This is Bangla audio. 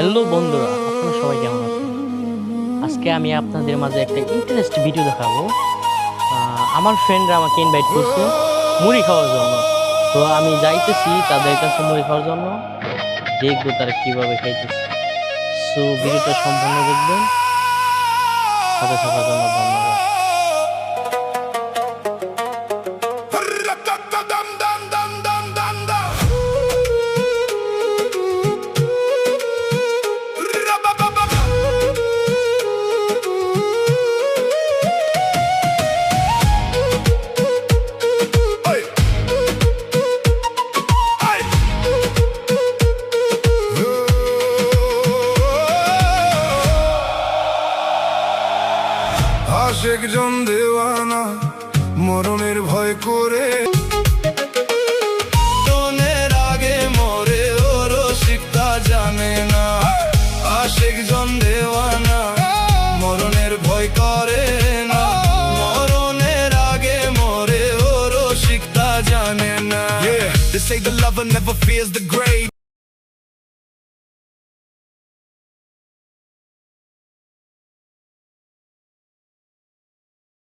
হ্যালো বন্ধুরা, আপনারা সবাই কেমন আছেন? আজকে আমি আপনাদের মাঝে একটা ইন্টারেস্ট ভিডিও দেখাবো। আমার ফ্রেন্ডরা আমাকে ইনভাইট করছে মুড়ি খাওয়ার জন্য। তো আমি যাইতেছি তাদের কাছে মুড়ি খাওয়ার জন্য, দেখবো তারা কিভাবে খাইতেছে। সো ভিডিওটা সম্পূর্ণ দেখবেন, সাথে থাকার জন্য ধন্যবাদ। আশেক জন দেওয়ানা মরণের ভয় করে মরণের আগে মরে ও রসিকতা জানে না। আশেক জন দেওয়ানা মরণের ভয় করে না, মরণের আগে মরে ও রসিকতা জানে না। They say the lover never fears the grave.